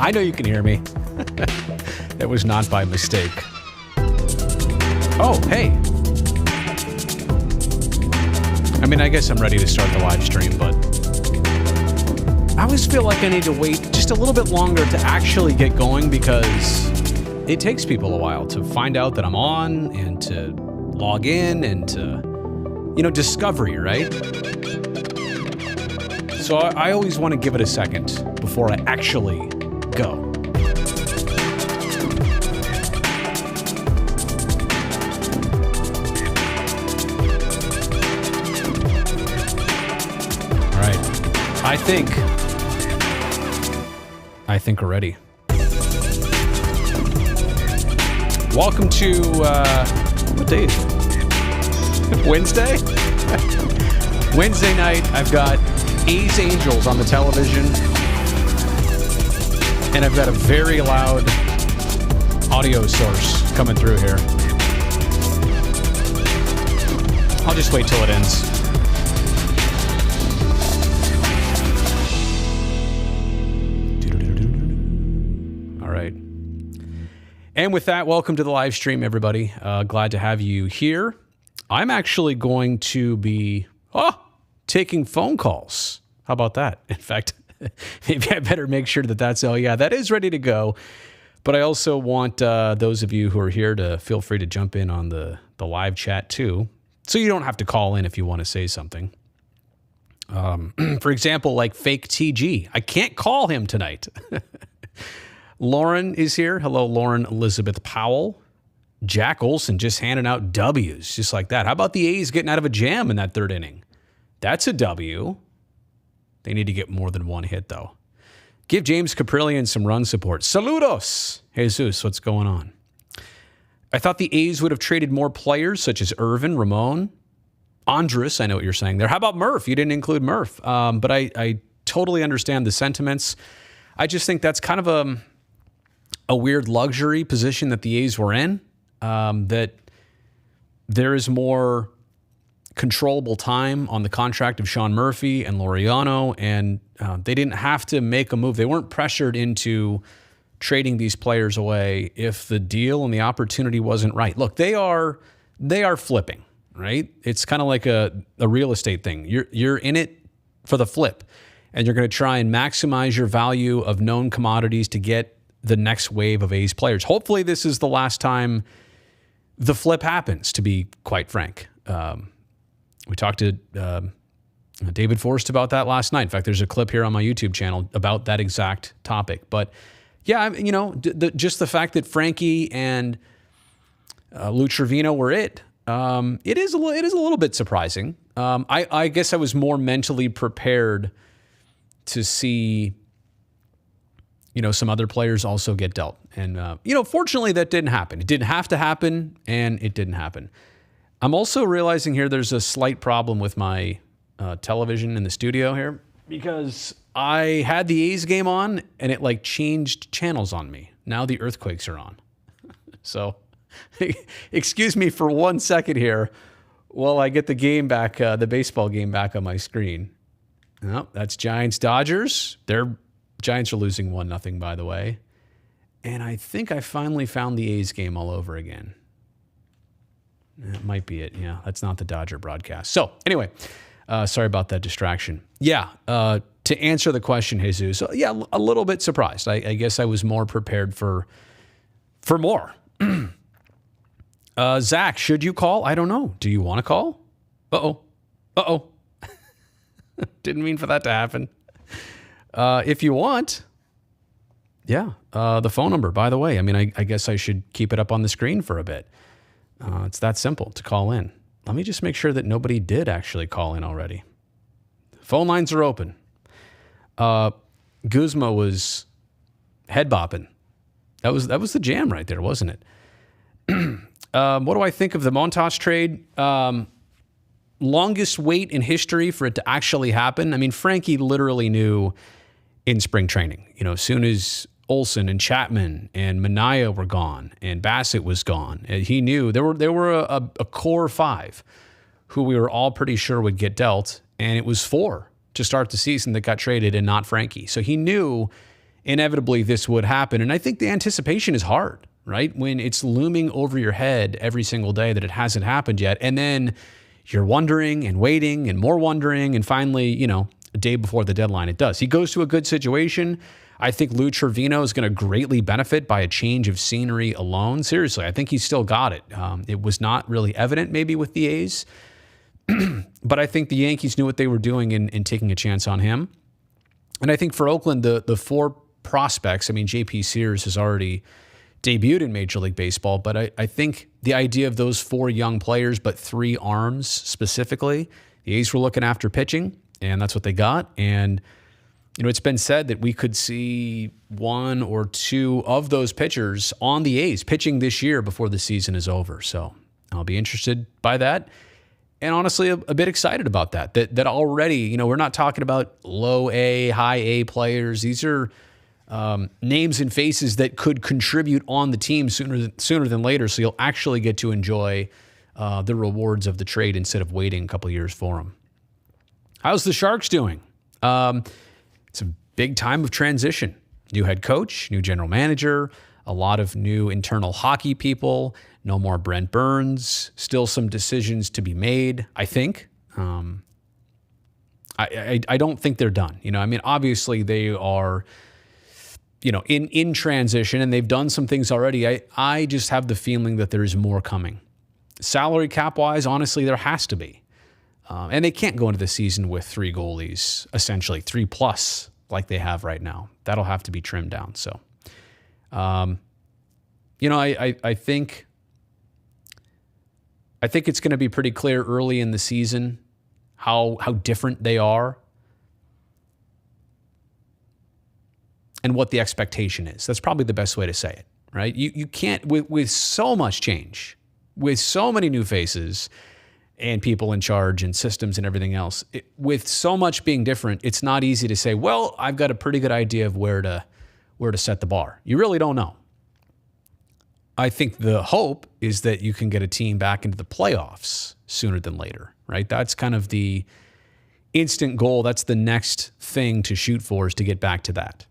I know you can hear me. That was not by mistake. Oh, hey. I mean, I guess I'm ready to start the live stream, but I always feel like I need to wait just a little bit longer to actually get going because it takes people a while to find out that I'm on and to log in and to, discovery, right? So I always want to give it a second before I actually go. All right. I think we're ready. Welcome to, what day is it? Wednesday? Wednesday night, I've got A's Angels on the television, and I've got a very loud audio source coming through here. I'll just wait till it ends. All right. And with that, welcome to the live stream, everybody. Glad to have you here. I'm actually going to be taking phone calls. How about that? In fact, maybe I better make sure that is ready to go. But I also want those of you who are here to feel free to jump in on the live chat too. So you don't have to call in if you want to say something. For example, like fake TG. I can't call him tonight. Lauren is here. Hello, Lauren Elizabeth Powell. Jack Olson just handing out W's just like that. How about the A's getting out of a jam in that third inning? That's a W. They need to get more than one hit, though. Give James Caprillion some run support. Saludos! Jesus, what's going on? I thought the A's would have traded more players, such as Irvin, Ramon, Andrus. I know what you're saying there. How about Murph? You didn't include Murph. But I totally understand the sentiments. I just think that's kind of a weird luxury position that the A's were in, that there is more controllable time on the contract of Sean Murphy and Laureano, and they didn't have to make a move. They weren't pressured into trading these players away if the deal and the opportunity wasn't right. Look, they are flipping, right? It's kind of like a real estate thing. You're in it for the flip, and you're going to try and maximize your value of known commodities to get the next wave of A's players. Hopefully this is the last time the flip happens, to be quite frank. We talked to David Forrest about that last night. In fact, there's a clip here on my YouTube channel about that exact topic. But yeah, just the fact that Frankie and Lou Trevino were it is a little bit surprising. I guess I was more mentally prepared to see some other players also get dealt. And, fortunately that didn't happen. It didn't have to happen, and it didn't happen. I'm also realizing here there's a slight problem with my television in the studio here because I had the A's game on and it changed channels on me. Now the Earthquakes are on. So excuse me for 1 second here while I get the game back, the baseball game back on my screen. No, that's Giants Dodgers. Their Giants are losing 1-0, by the way. And I think I finally found the A's game all over again. That might be it. Yeah, that's not the Dodger broadcast. So anyway, sorry about that distraction. Yeah, to answer the question, Jesus, yeah, a little bit surprised. I guess I was more prepared for more. Zach, should you call? I don't know. Do you want to call? Uh-oh. Didn't mean for that to happen. If you want, yeah, the phone number, by the way. I mean, I guess I should keep it up on the screen for a bit. It's that simple to call in. Let me just make sure that nobody did actually call in already. Phone lines are open. Guzma was head bopping. That was the jam right there, wasn't it? What do I think of the Montas trade? Longest wait in history for it to actually happen. I mean, Frankie literally knew in spring training, as soon as Olson and Chapman and Minaya were gone and Bassett was gone, he knew there were a core five who we were all pretty sure would get dealt, and it was four to start the season that got traded and not Frankie. So he knew inevitably this would happen. And I think the anticipation is hard, right? When it's looming over your head every single day that it hasn't happened yet. And then you're wondering and waiting and more wondering. And finally, a day before the deadline, it does. He goes to a good situation. I think Lou Trevino is going to greatly benefit by a change of scenery alone. Seriously, I think he's still got it. It was not really evident maybe with the A's, but I think the Yankees knew what they were doing in taking a chance on him. And I think for Oakland, the four prospects, J.P. Sears has already debuted in Major League Baseball, but I think the idea of those four young players, but three arms specifically, the A's were looking after pitching, and that's what they got. And it's been said that we could see one or two of those pitchers on the A's pitching this year before the season is over. So I'll be interested by that. And honestly, a bit excited about that. That already, we're not talking about low A, high A players. These are names and faces that could contribute on the team sooner than later. So you'll actually get to enjoy the rewards of the trade instead of waiting a couple years for them. How's the Sharks doing? It's a big time of transition. New head coach, new general manager, a lot of new internal hockey people, no more Brent Burns, still some decisions to be made, I think. I don't think they're done. Obviously they are, in transition, and they've done some things already. I just have the feeling that there is more coming. Salary cap wise, honestly, there has to be. And they can't go into the season with three goalies, essentially 3+ like they have right now. That'll have to be trimmed down. So, I think it's going to be pretty clear early in the season how different they are and what the expectation is. That's probably the best way to say it, right? You can't, with so much change, with so many new faces and people in charge and systems and everything else, with so much being different, it's not easy to say, well, I've got a pretty good idea of where to set the bar. You really don't know. I think the hope is that you can get a team back into the playoffs sooner than later, right? That's kind of the instant goal. That's the next thing to shoot for, is to get back to that.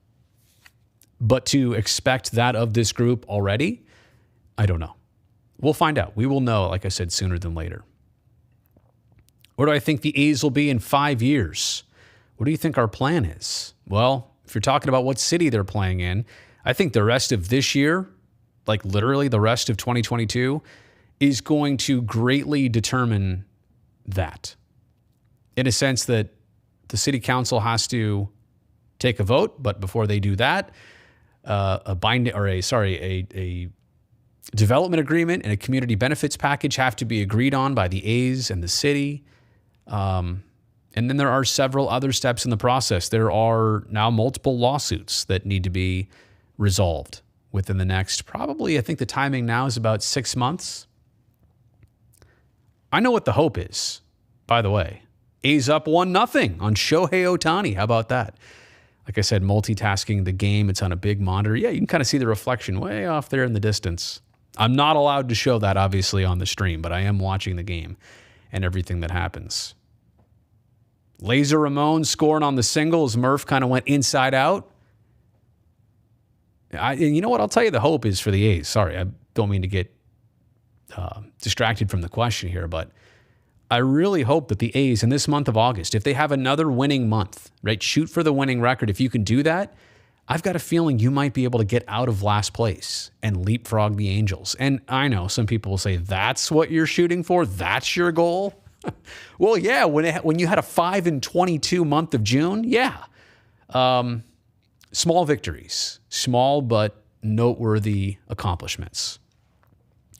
But to expect that of this group already, I don't know. We'll find out. We will know, like I said, sooner than later. Where do I think the A's will be in 5 years? What do you think our plan is? Well, if you're talking about what city they're playing in, I think the rest of this year, like literally the rest of 2022, is going to greatly determine that. In a sense that the city council has to take a vote, but before they do that, a development agreement and a community benefits package have to be agreed on by the A's and the city. And then there are several other steps in the process. There are now multiple lawsuits that need to be resolved within the next, probably, I think the timing now is about 6 months. I know what the hope is, by the way. A's up 1-0 on Shohei Ohtani. How about that? Like I said, multitasking the game. It's on a big monitor. Yeah, you can kind of see the reflection way off there in the distance. I'm not allowed to show that, obviously, on the stream, but I am watching the game and everything that happens. Laser Ramon scoring on the single as Murph kind of went inside out. And you know what? I'll tell you the hope is for the A's. Sorry, I don't mean to get distracted from the question here, but I really hope that the A's in this month of August, if they have another winning month, right, shoot for the winning record. If you can do that, I've got a feeling you might be able to get out of last place and leapfrog the Angels. And I know some people will say, that's what you're shooting for? That's your goal? Well, yeah, when you had a 5-22 month of June, yeah. Small victories, small but noteworthy accomplishments.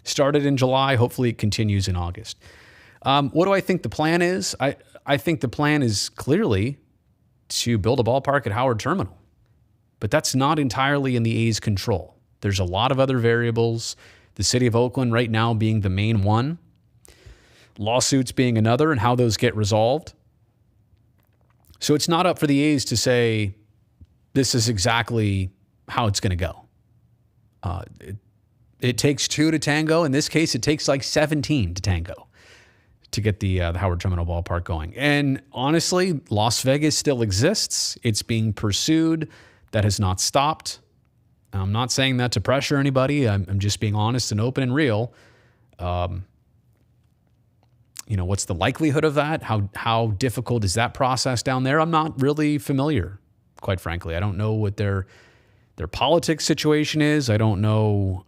Started in July, hopefully it continues in August. What do I think the plan is? I think the plan is clearly to build a ballpark at Howard Terminal. But that's not entirely in the A's control. There's a lot of other variables, the city of Oakland right now being the main one, lawsuits being another, and how those get resolved. So it's not up for the A's to say, this is exactly how it's going to go. It takes 2 to tango. In this case, it takes like 17 to tango to get the Howard Terminal ballpark going. And honestly, Las Vegas still exists. It's being pursued. That has not stopped. I'm not saying that to pressure anybody. I'm just being honest and open and real. What's the likelihood of that? How difficult is that process down there? I'm not really familiar, quite frankly. I don't know what their politics situation is. I don't know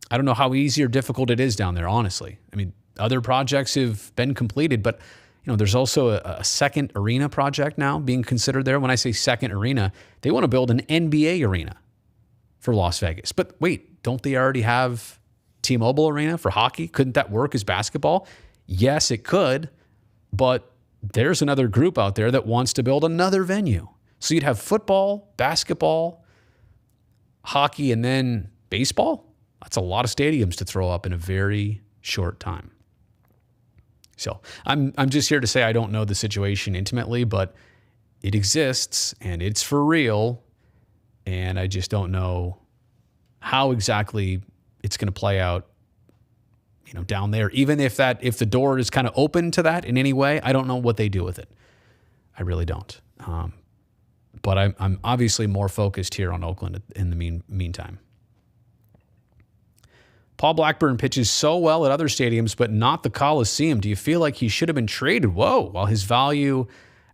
how easy or difficult it is down there, honestly. I mean, other projects have been completed, but there's also a second arena project now being considered there. When I say second arena, they want to build an NBA arena for Las Vegas. But wait, don't they already have T-Mobile Arena for hockey? Couldn't that work as basketball? Yes, it could, but there's another group out there that wants to build another venue. So you'd have football, basketball, hockey, and then baseball. That's a lot of stadiums to throw up in a very short time. So I'm just here to say I don't know the situation intimately, but it exists and it's for real. And I just don't know how exactly it's going to play out, down there. Even if the door is kind of open to that in any way, I don't know what they do with it. I really don't. But I'm obviously more focused here on Oakland in the meantime. Paul Blackburn pitches so well at other stadiums, but not the Coliseum. Do you feel like he should have been traded? Whoa, while his value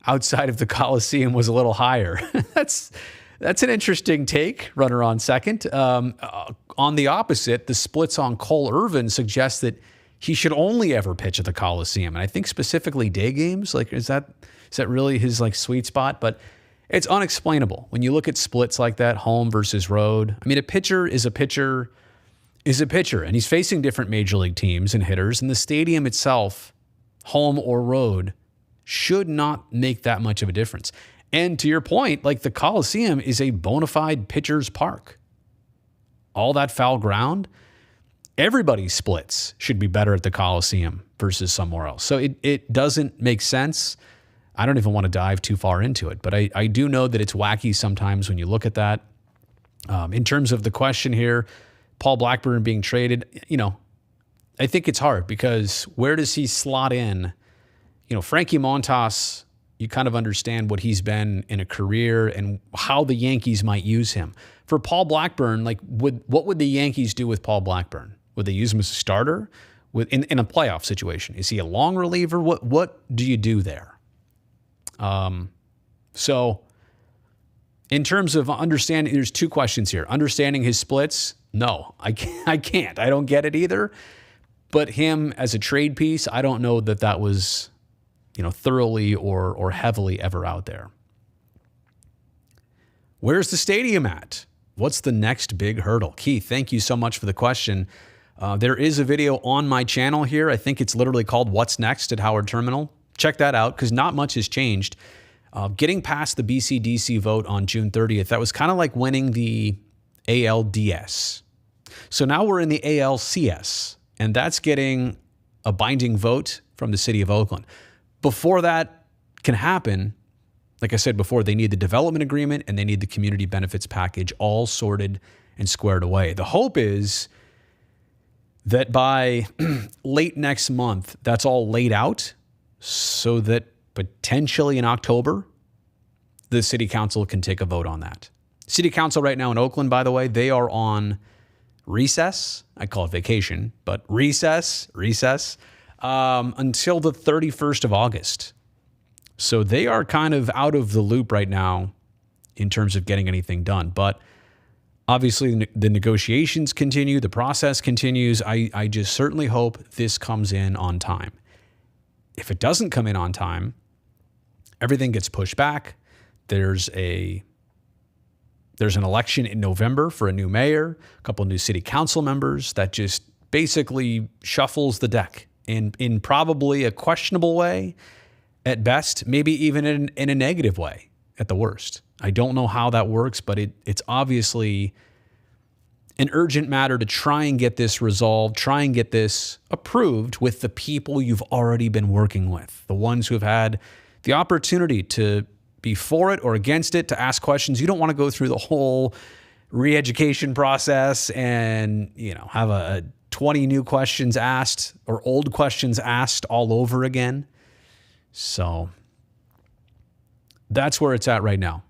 outside of the Coliseum was a little higher. That's an interesting take, runner on second. On the opposite, the splits on Cole Irvin suggest that he should only ever pitch at the Coliseum. And I think specifically day games, is that really his sweet spot? But it's unexplainable. When you look at splits like that, home versus road, I mean, a pitcher is a pitcher, and he's facing different major league teams and hitters, and the stadium itself, home or road, should not make that much of a difference. And to your point, the Coliseum is a bona fide pitcher's park. All that foul ground, everybody's splits should be better at the Coliseum versus somewhere else. So it doesn't make sense. I don't even want to dive too far into it, but I do know that it's wacky sometimes when you look at that. In terms of the question here, Paul Blackburn being traded, I think it's hard because where does he slot in? Frankie Montas, you kind of understand what he's been in a career and how the Yankees might use him. For Paul Blackburn, what would the Yankees do with Paul Blackburn? Would they use him as a starter in a playoff situation? Is he a long reliever? What do you do there? So in terms of understanding, there's two questions here. Understanding his splits, no, I can't. I don't get it either. But him as a trade piece, I don't know that was, thoroughly or heavily ever out there. Where's the stadium at? What's the next big hurdle? Keith, thank you so much for the question. There is a video on my channel here. I think it's literally called What's Next at Howard Terminal. Check that out because not much has changed. Getting past the BCDC vote on June 30th, that was kind of like winning the ALDS. So now we're in the ALCS, and that's getting a binding vote from the city of Oakland. Before that can happen, like I said before, they need the development agreement and they need the community benefits package all sorted and squared away. The hope is that by late next month, that's all laid out so that potentially in October, the city council can take a vote on that. City council right now in Oakland, by the way, they are on recess. I call it vacation, but recess, until the 31st of August. So they are kind of out of the loop right now in terms of getting anything done. But obviously the negotiations continue, the process continues. I just certainly hope this comes in on time. If it doesn't come in on time, everything gets pushed back. There's an election in November for a new mayor, a couple of new city council members that just basically shuffles the deck in probably a questionable way at best, maybe even in a negative way at the worst. I don't know how that works, but it's obviously an urgent matter to try and get this resolved, try and get this approved with the people you've already been working with, the ones who have had the opportunity to be for it or against it, to ask questions. You don't want to go through the whole re-education process and, have a 20 new questions asked or old questions asked all over again. So that's where it's at right now.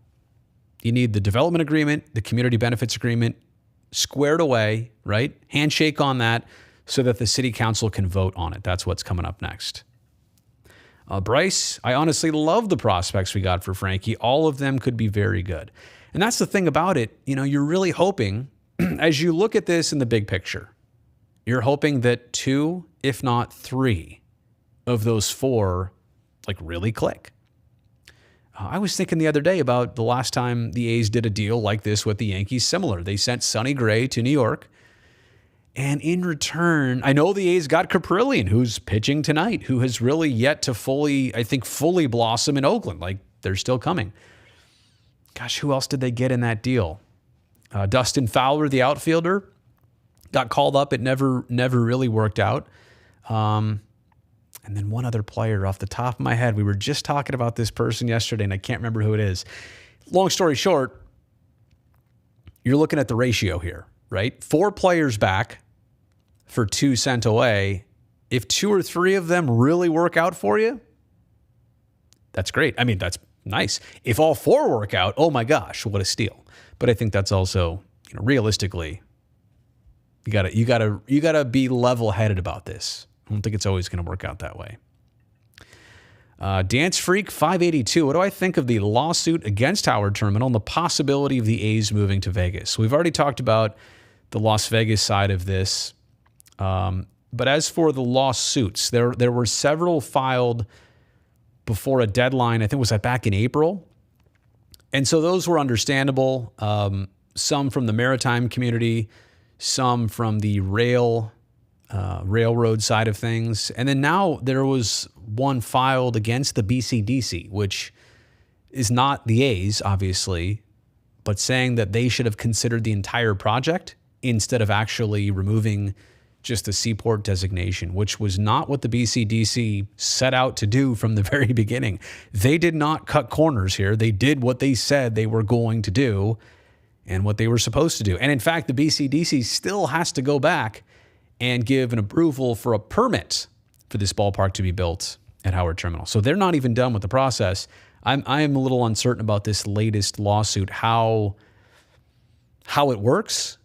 You need the development agreement, the community benefits agreement squared away, right? Handshake on that so that the city council can vote on it. That's what's coming up next. Bryce, I honestly love the prospects we got for Frankie. All of them could be very good. And that's the thing about it. You're really hoping, as you look at this in the big picture, you're hoping that 2, if not 3 of those 4 really click. I was thinking the other day about the last time the A's did a deal like this with the Yankees, similar. They sent Sonny Gray to New York. And in return, I know the A's got Caprillion, who's pitching tonight, who has really yet to fully blossom in Oakland. They're still coming. Gosh, who else did they get in that deal? Dustin Fowler, the outfielder, got called up. It never really worked out. And then one other player off the top of my head. We were just talking about this person yesterday, and I can't remember who it is. Long story short, you're looking at the ratio here, right? 4 players back for 2 sent away. If 2 or 3 of them really work out for you, that's great. I mean, that's nice. If all 4 work out, oh my gosh, what a steal. But I think that's also, realistically, you gotta be level-headed about this. I don't think it's always going to work out that way. Dance Freak 582. What do I think of the lawsuit against Howard Terminal and the possibility of the A's moving to Vegas? We've already talked about the Las Vegas side of this. But as for the lawsuits, there were several filed before a deadline. I think was that back in April. And so those were understandable. Some from the maritime community, some from the railroad side of things. And then now there was one filed against the BCDC, which is not the A's, obviously, but saying that they should have considered the entire project instead of actually removing just the seaport designation, which was not what the BCDC set out to do from the very beginning. They did not cut corners here. They did what they said they were going to do and what they were supposed to do. And in fact, the BCDC still has to go back and give an approval for a permit for this ballpark to be built at Howard Terminal. So they're not even done with the process. I am a little uncertain about this latest lawsuit, how it works,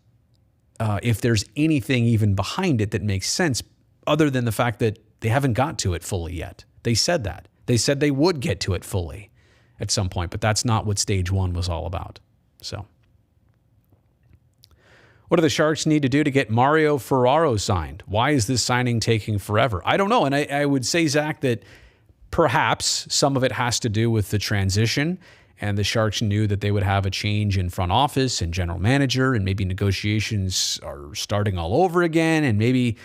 if there's anything even behind it that makes sense, other than the fact that they haven't got to it fully yet. They said that. They said they would get to it fully at some point, but that's not what stage 1 was all about. So what do the Sharks need to do to get Mario Ferraro signed? Why is this signing taking forever? I don't know. And I would say, Zach, that perhaps some of it has to do with the transition, and the Sharks knew that they would have a change in front office and general manager, and maybe negotiations are starting all over again. And maybe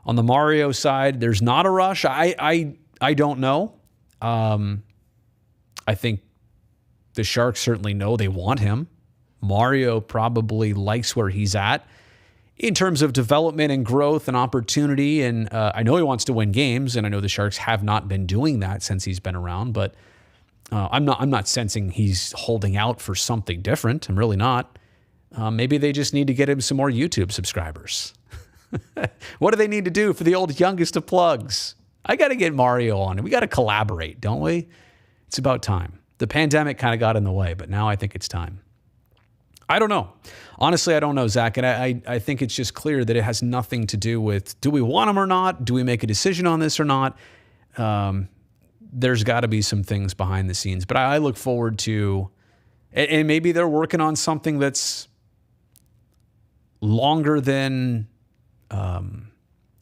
on the Mario side, there's not a rush. I don't know. I think the Sharks certainly know they want him. Mario probably likes where he's at in terms of development and growth and opportunity. And I know he wants to win games, and I know the Sharks have not been doing that since he's been around, but I'm not sensing he's holding out for something different. I'm really not. Maybe they just need to get him some more YouTube subscribers. What do they need to do for the old youngest of plugs? I got to get Mario on, and we got to collaborate, don't we? It's about time. The pandemic kind of got in the way, but now I think it's time. I don't know. Honestly, I don't know, Zach. And I think it's just clear that it has nothing to do with, do we want him or not? Do we make a decision on this or not? There's got to be some things behind the scenes. But I look forward to, and maybe they're working on something that's longer than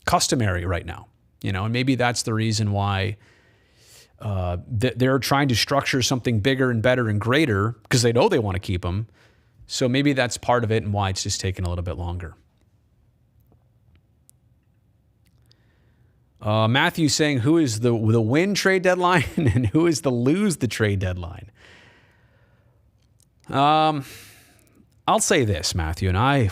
customary right now. And maybe that's the reason why they're trying to structure something bigger and better and greater, because they know they want to keep him. So maybe that's part of it and why it's just taking a little bit longer. Matthew saying, who is the win trade deadline and who is the lose the trade deadline? I'll say this, Matthew, and I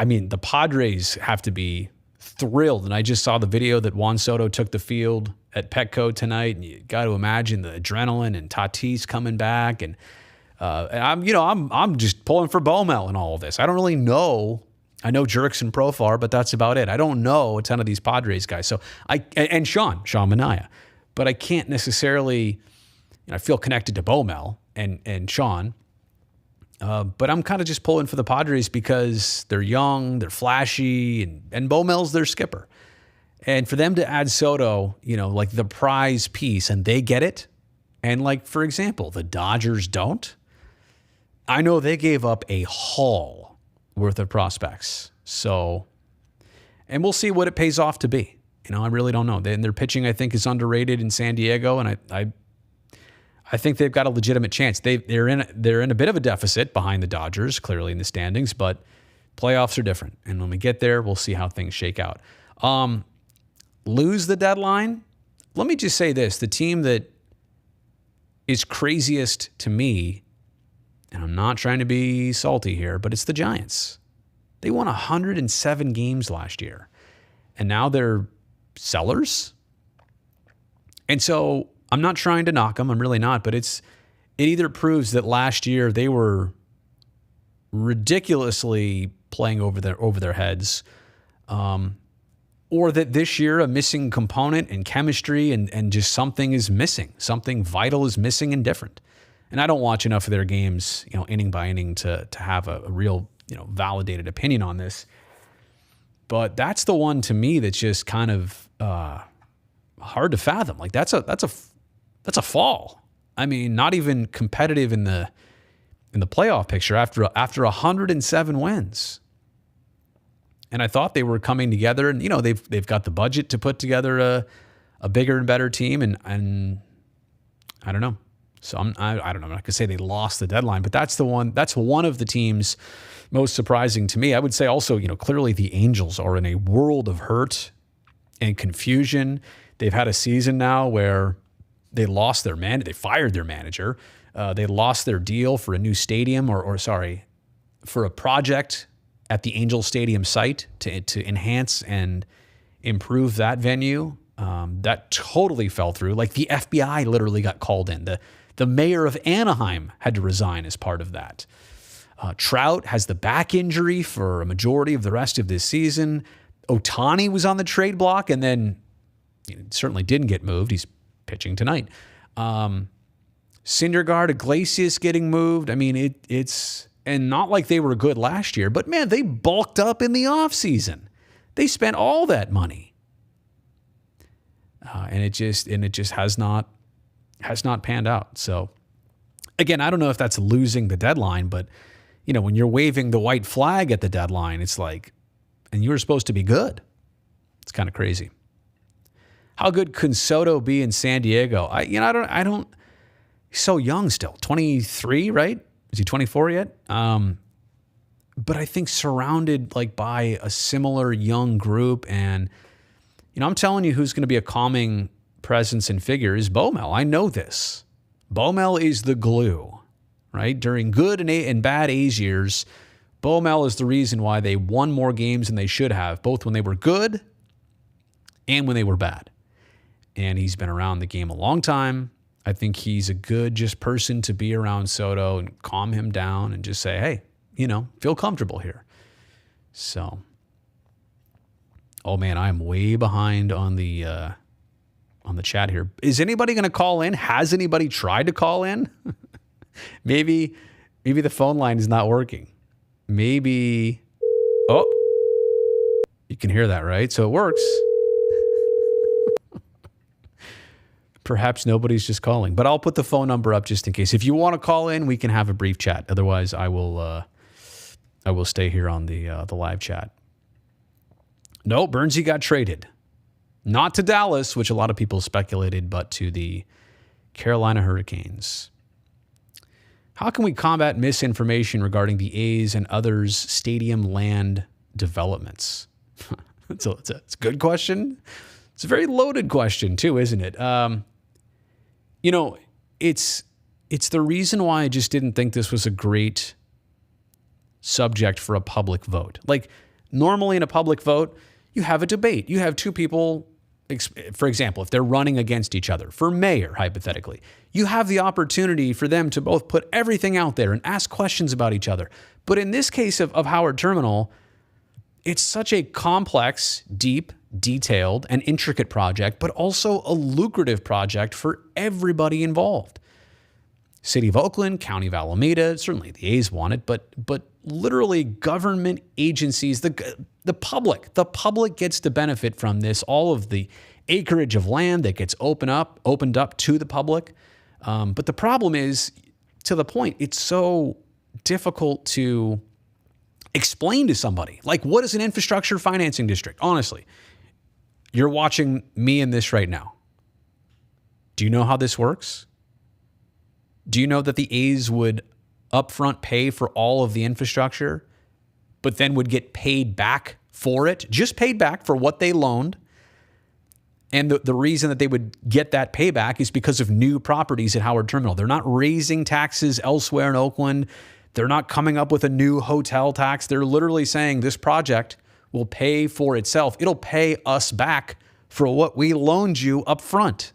mean, the Padres have to be thrilled. And I just saw the video that Juan Soto took the field at Petco tonight, and you got to imagine the adrenaline and Tatis coming back, and I'm just pulling for Baumel in all of this. I don't really know. I know Jerks and Profar, but that's about it. I don't know a ton of these Padres guys. So Sean Manaea, but I can't necessarily. I feel connected to Baumel, and Sean. But I'm kind of just pulling for the Padres because they're young, they're flashy, and Bo Mel's their skipper. And for them to add Soto, like the prize piece, and they get it, and like, for example, the Dodgers don't, I know they gave up a haul worth of prospects. So, and we'll see what it pays off to be. I really don't know. Their pitching, I think, is underrated in San Diego, and I think they've got a legitimate chance. They're in a bit of a deficit behind the Dodgers, clearly in the standings, but playoffs are different. And when we get there, we'll see how things shake out. Lose the deadline. Let me just say this. The team that is craziest to me, and I'm not trying to be salty here, but it's the Giants. They won 107 games last year, and now they're sellers. And so I'm not trying to knock them. I'm really not. But it either proves that last year they were ridiculously playing over their heads, or that this year a missing component in chemistry and just something is missing. Something vital is missing and different. And I don't watch enough of their games, inning by inning to have a real, validated opinion on this. But that's the one to me that's just kind of hard to fathom. Like that's a fall. I mean, not even competitive in the playoff picture after 107 wins. And I thought they were coming together, and they've got the budget to put together a bigger and better team, and I don't know. So I don't know. I'm not gonna say they lost the deadline, but that's one of the teams most surprising to me. I would say also, clearly the Angels are in a world of hurt and confusion. They've had a season now where they lost their they fired their manager. They lost their deal for a new stadium, for a project at the Angel Stadium site to enhance and improve that venue. That totally fell through. Like the FBI literally got called in. The mayor of Anaheim had to resign as part of that. Trout has the back injury for a majority of the rest of this season. Ohtani was on the trade block and then certainly didn't get moved. He's pitching tonight. Syndergaard, Iglesias getting moved. I mean, it's and not like they were good last year, but man, they bulked up in the offseason. They spent all that money. And it just has not panned out. So again, I don't know if that's losing the deadline, but when you're waving the white flag at the deadline, it's like, and you were supposed to be good. It's kind of crazy. How good can Soto be in San Diego? I don't. He's so young still, 23, right? Is he 24 yet? But I think surrounded by a similar young group, and I'm telling you, who's going to be a calming presence and figure is Bo Mel. I know this. Bo Mel is the glue, right? During good and bad A's years, Bo Mel is the reason why they won more games than they should have, both when they were good and when they were bad. And he's been around the game a long time. I think he's a good person to be around Soto and calm him down and just say, hey, feel comfortable here. So, oh man, I am way behind on the chat here. Is anybody going to call in? Has anybody tried to call in? Maybe the phone line is not working. Maybe, you can hear that, right? So it works. Perhaps nobody's just calling, but I'll put the phone number up just in case. If you want to call in, we can have a brief chat. Otherwise, I will stay here on the live chat. No, Burnsy got traded. Not to Dallas, which a lot of people speculated, but to the Carolina Hurricanes. How can we combat misinformation regarding the A's and others' stadium land developments? It's a good question. It's a very loaded question too, isn't it? It's the reason why I just didn't think this was a great subject for a public vote. Like normally in a public vote, you have a debate. You have two people, for example, if they're running against each other for mayor, hypothetically, you have the opportunity for them to both put everything out there and ask questions about each other. But in this case of Howard Terminal, it's such a complex, deep, detailed, and intricate project, but also a lucrative project for everybody involved. City of Oakland, County of Alameda, certainly the A's want it, but literally government agencies, the public gets to benefit from this. All of the acreage of land that gets opened up to the public. But the problem is, to the point, it's so difficult to explain to somebody. Like, what is an infrastructure financing district? Honestly, you're watching me in this right now. Do you know how this works? Do you know that the A's would upfront pay for all of the infrastructure, but then would get paid back for it, just paid back for what they loaned? And the reason that they would get that payback is because of new properties at Howard Terminal. They're not raising taxes elsewhere in Oakland. They're not coming up with a new hotel tax. They're literally saying this project will pay for itself. It'll pay us back for what we loaned you up front.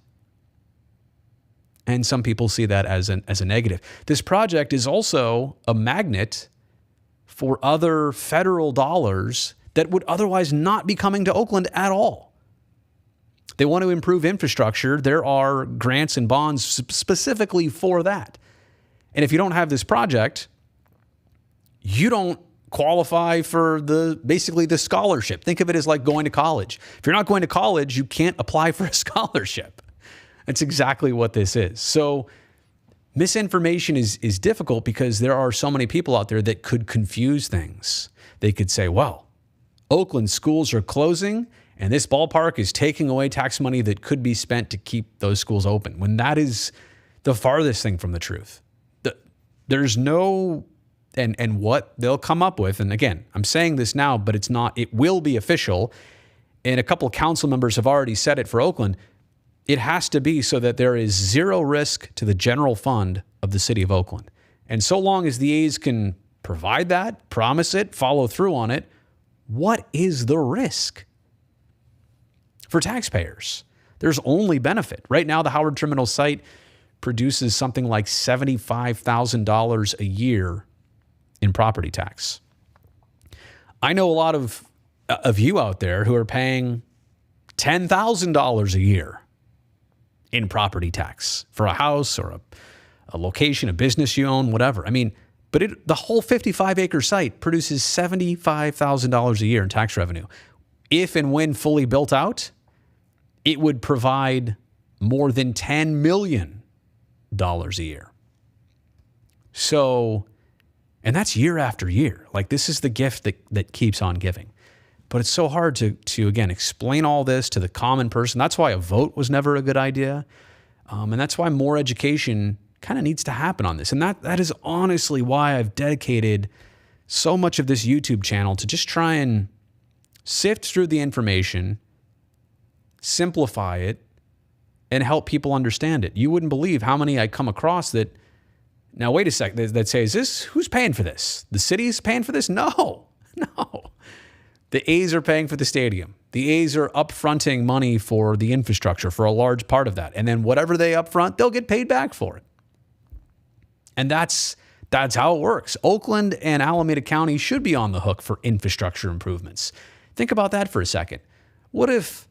And some people see that as a negative. This project is also a magnet for other federal dollars that would otherwise not be coming to Oakland at all. They want to improve infrastructure. There are grants and bonds specifically for that. And if you don't have this project, you don't qualify for basically the scholarship. Think of it as like going to college. If you're not going to college, you can't apply for a scholarship. That's exactly what this is. So misinformation is difficult because there are so many people out there that could confuse things. They could say, well, Oakland schools are closing and this ballpark is taking away tax money that could be spent to keep those schools open, when that is the farthest thing from the truth. There's no, and what they'll come up with, and again, I'm saying this now, but it will be official, and a couple of council members have already said it for Oakland. It has to be so that there is zero risk to the general fund of the city of Oakland. And so long as the A's can provide that, promise it, follow through on it, what is the risk for taxpayers? There's only benefit. Right now, the Howard Terminal site produces something like $75,000 a year in property tax. I know a lot of you out there who are paying $10,000 a year in property tax for a house or a location, a business you own, whatever. I mean, but the whole 55-acre site produces $75,000 a year in tax revenue. If and when fully built out, it would provide more than $10 million a year. So, and that's year after year. Like, this is the gift that keeps on giving. But it's so hard to again, explain all this to the common person. That's why a vote was never a good idea. And that's why more education kind of needs to happen on this. And that is honestly why I've dedicated so much of this YouTube channel to just try and sift through the information, simplify it, and help people understand it. You wouldn't believe how many I come across that, now wait a sec, that say, who's paying for this? The city's paying for this? No. The A's are paying for the stadium. The A's are upfronting money for the infrastructure, for a large part of that. And then whatever they upfront, they'll get paid back for it. And that's how it works. Oakland and Alameda County should be on the hook for infrastructure improvements. Think about that for a second. What if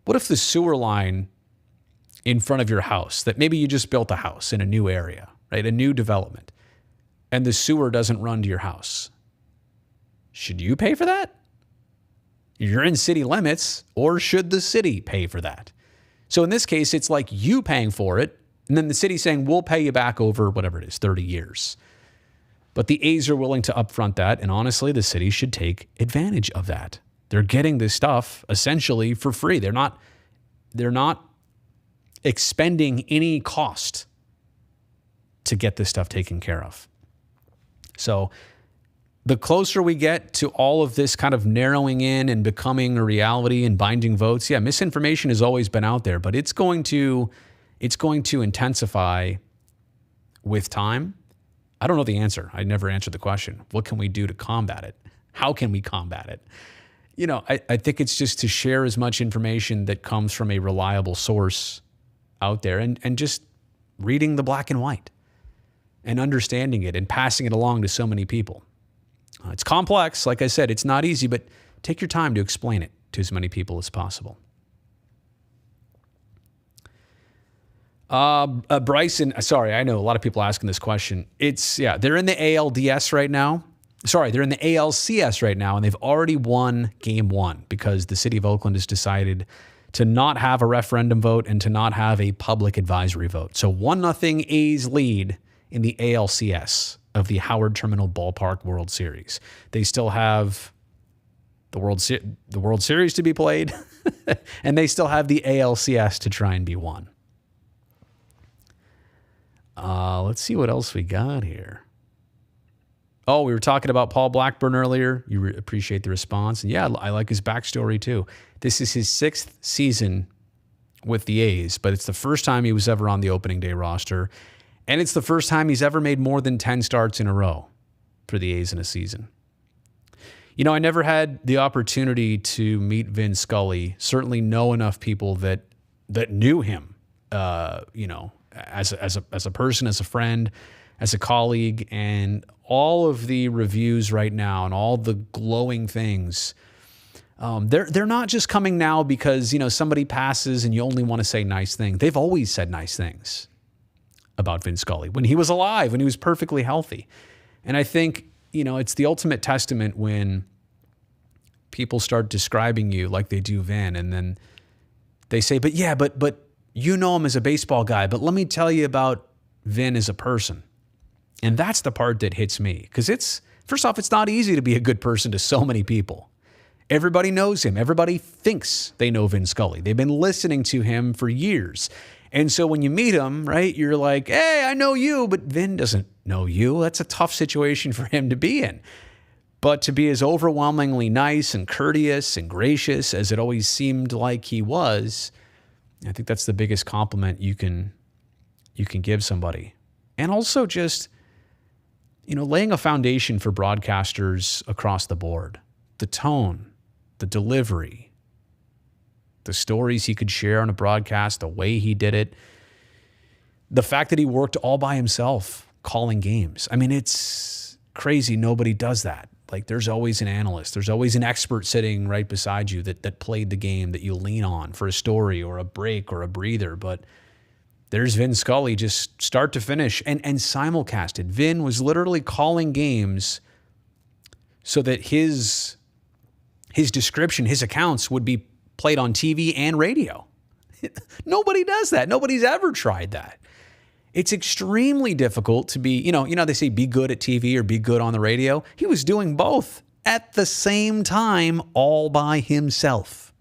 the sewer line in front of your house, that maybe you just built a house in a new area, right? A new development, and the sewer doesn't run to your house? Should you pay for that? You're in city limits, or should the city pay for that? So in this case, it's like you paying for it, and then the city saying, we'll pay you back over whatever it is, 30 years. But the A's are willing to upfront that, and honestly, the city should take advantage of that. They're getting this stuff essentially for free. They're not expending any cost to get this stuff taken care of. So the closer we get to all of this kind of narrowing in and becoming a reality and binding votes, yeah, misinformation has always been out there, but it's going to intensify with time. I don't know the answer. I never answered the question. What can we do to combat it? How can we combat it? I think it's just to share as much information that comes from a reliable source out there and just reading the black and white and understanding it and passing it along to so many people. It's complex. Like I said, it's not easy, but take your time to explain it to as many people as possible. Bryson, sorry, I know a lot of people asking this question. They're in the ALDS right now. Sorry, they're in the ALCS right now, and they've already won game one because the city of Oakland has decided to not have a referendum vote and to not have a public advisory vote. So 1-0 A's lead in the ALCS of the Howard Terminal Ballpark World Series. They still have the World Series to be played, and they still have the ALCS to try and be won. Let's see what else we got here. Oh, we were talking about Paul Blackburn earlier. You appreciate the response. And yeah, I like his backstory too. This is his 6th season with the A's, but it's the first time he was ever on the opening day roster. And it's the first time he's ever made more than 10 starts in a row for the A's in a season. You know, I never had the opportunity to meet Vin Scully, certainly know enough people that knew him, as a person, as a friend, as a colleague, and all of the reviews right now and all the glowing things, they're not just coming now because, somebody passes and you only want to say nice things. They've always said nice things about Vin Scully when he was alive, when he was perfectly healthy. And I think, it's the ultimate testament when people start describing you like they do Vin, and then they say, but you know him as a baseball guy, but let me tell you about Vin as a person. And that's the part that hits me, because first off, it's not easy to be a good person to so many people. Everybody knows him. Everybody thinks they know Vin Scully. They've been listening to him for years. And so when you meet him, right, you're like, hey, I know you, but Vin doesn't know you. That's a tough situation for him to be in. But to be as overwhelmingly nice and courteous and gracious as it always seemed like he was, I think that's the biggest compliment you can give somebody. And also just, laying a foundation for broadcasters across the board. The tone, the delivery, the stories he could share on a broadcast, the way he did it, the fact that he worked all by himself calling games. I mean, it's crazy. Nobody does that. Like, there's always an analyst. There's always an expert sitting right beside you that played the game that you lean on for a story or a break or a breather. But there's Vin Scully, just start to finish, and simulcasted. Vin was literally calling games so that his description, his accounts would be played on TV and radio. Nobody does that. Nobody's ever tried that. It's extremely difficult to be, they say be good at TV or be good on the radio. He was doing both at the same time, all by himself.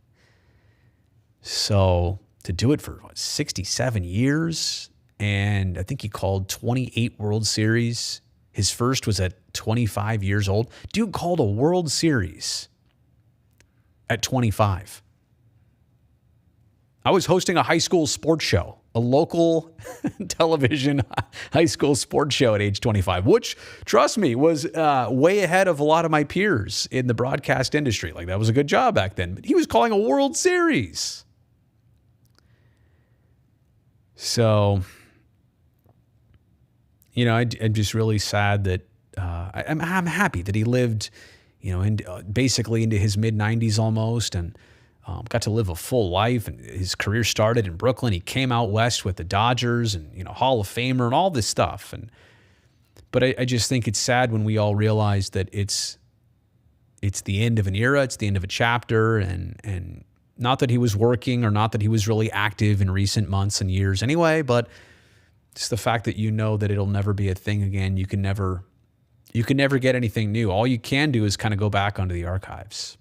So to do it for 67 years, and I think he called 28 World Series. His first was at 25 years old. Dude called a World Series at 25. I was hosting a high school sports show, a local television high school sports show at age 25, which, trust me, was way ahead of a lot of my peers in the broadcast industry. Like, that was a good job back then. But he was calling a World Series. So, I'm just really sad that I'm happy that he lived, basically into his mid-90s almost, and got to live a full life. And his career started in Brooklyn. He came out west with the Dodgers and, Hall of Famer and all this stuff. But I just think it's sad when we all realize that it's the end of an era. It's the end of a chapter. And not that he was working or not that he was really active in recent months and years anyway, but just the fact that that it'll never be a thing again. You can never get anything new. All you can do is kind of go back onto the archives.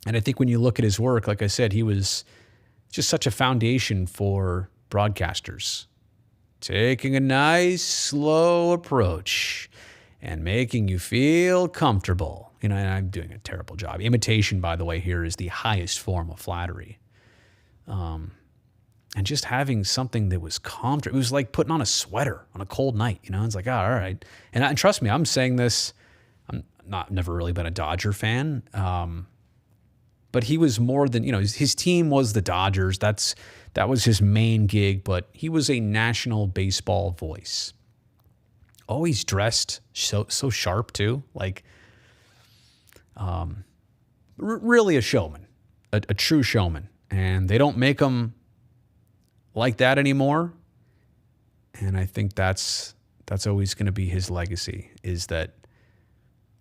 And I think when you look at his work, like I said, he was just such a foundation for broadcasters. Taking a nice, slow approach and making you feel comfortable. And I'm doing a terrible job. Imitation, by the way, here is the highest form of flattery. And just having something that was comfortable. It was like putting on a sweater on a cold night. It's like, oh, all right. And trust me, I'm saying this. I'm never really been a Dodger fan. But he was more than, his team was the Dodgers. That was his main gig, but he was a national baseball voice. Always dressed so sharp too. Like, really a showman, a true showman. And they don't make them like that anymore. And I think that's always going to be his legacy, is that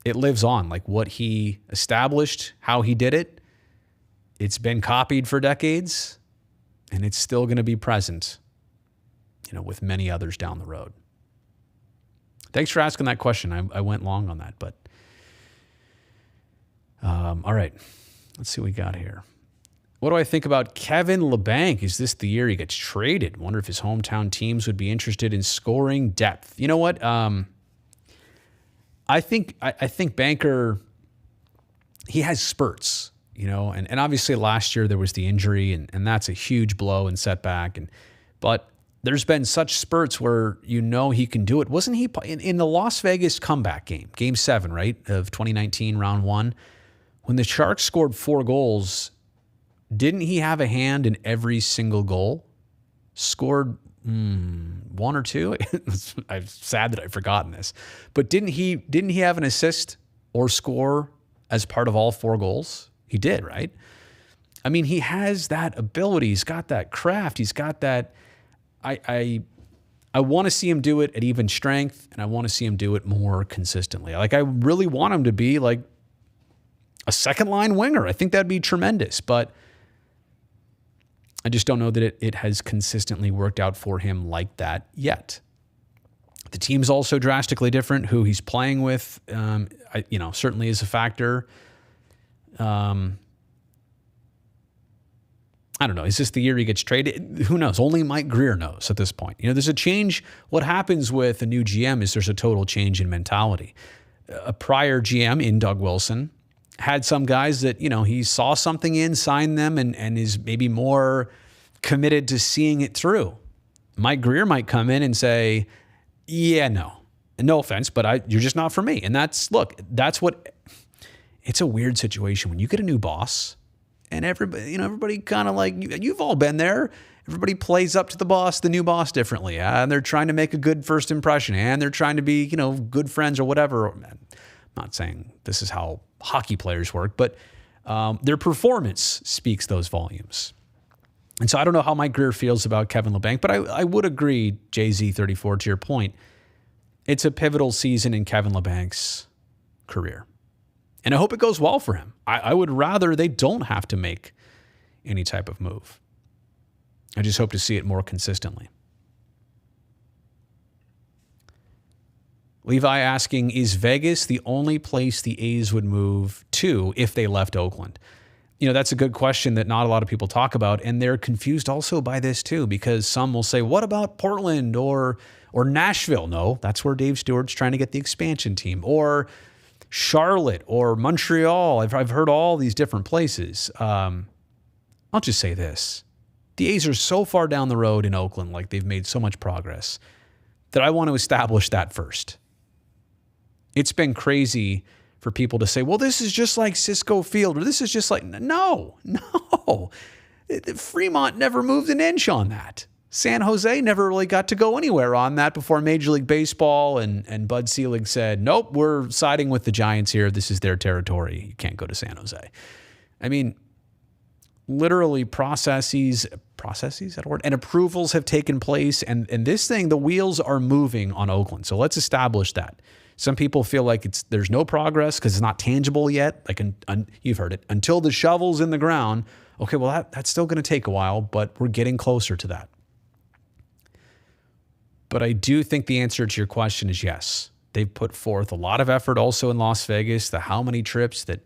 it lives on. Like what he established, how he did it, it's been copied for decades, and it's still going to be present, with many others down the road. Thanks for asking that question. I went long on that, but all right. Let's see what we got here. What do I think about Kevin Labanc? Is this the year he gets traded? Wonder if his hometown teams would be interested in scoring depth. You know what? I think Banker, he has spurts, and obviously last year there was the injury, and that's a huge blow and setback. But there's been such spurts where he can do it. Wasn't he in the Las Vegas comeback game 7, right, of 2019, round 1, when the Sharks scored 4 goals? Didn't he have a hand in every single goal? Scored 1 or 2? I'm sad that I've forgotten this. But didn't he have an assist or score as part of all 4 goals? He did, right? I mean, he has that ability. He's got that craft. He's got that. I want to see him do it at even strength, and I want to see him do it more consistently. Like, I really want him to be like a second-line winger. I think that'd be tremendous, but I just don't know that it has consistently worked out for him like that yet. The team's also drastically different. Who he's playing with, certainly is a factor. I don't know. Is this the year he gets traded? Who knows? Only Mike Greer knows at this point. There's a change. What happens with a new GM is there's a total change in mentality. A prior GM in Doug Wilson had some guys that, he saw something in, signed them, and is maybe more committed to seeing it through. Mike Greer might come in and say, yeah, no offense, but you're just not for me. And it's a weird situation when you get a new boss and everybody kind of like, you've all been there. Everybody plays up to the new boss differently. And they're trying to make a good first impression, and they're trying to be, good friends or whatever. I'm not saying this is how hockey players work, but their performance speaks those volumes. And so I don't know how Mike Greer feels about Kevin Labanc, but I would agree, JZ34, to your point. It's a pivotal season in Kevin Labanc's career. And I hope it goes well for him. I would rather they don't have to make any type of move. I just hope to see it more consistently. Levi asking, is Vegas the only place the A's would move to if they left Oakland? That's a good question that not a lot of people talk about, and they're confused also by this too, because some will say, what about Portland or Nashville? No, that's where Dave Stewart's trying to get the expansion team. Or Charlotte or Montreal. I've heard all these different places. I'll just say this. The A's are so far down the road in Oakland, like they've made so much progress, that I want to establish that first. It's been crazy for people to say, well, this is just like Cisco Field, or this is just like, no. Fremont never moved an inch on that. San Jose never really got to go anywhere on that before Major League Baseball and Bud Selig said, nope, we're siding with the Giants here. This is their territory. You can't go to San Jose. I mean, literally processes, is that a word? And approvals have taken place. And this thing, the wheels are moving on Oakland. So let's establish that. Some people feel like there's no progress because it's not tangible yet. Like you've heard it, until the shovel's in the ground. Okay, well, that's still going to take a while, but we're getting closer to that. But I do think the answer to your question is yes. They've put forth a lot of effort also in Las Vegas. How many trips that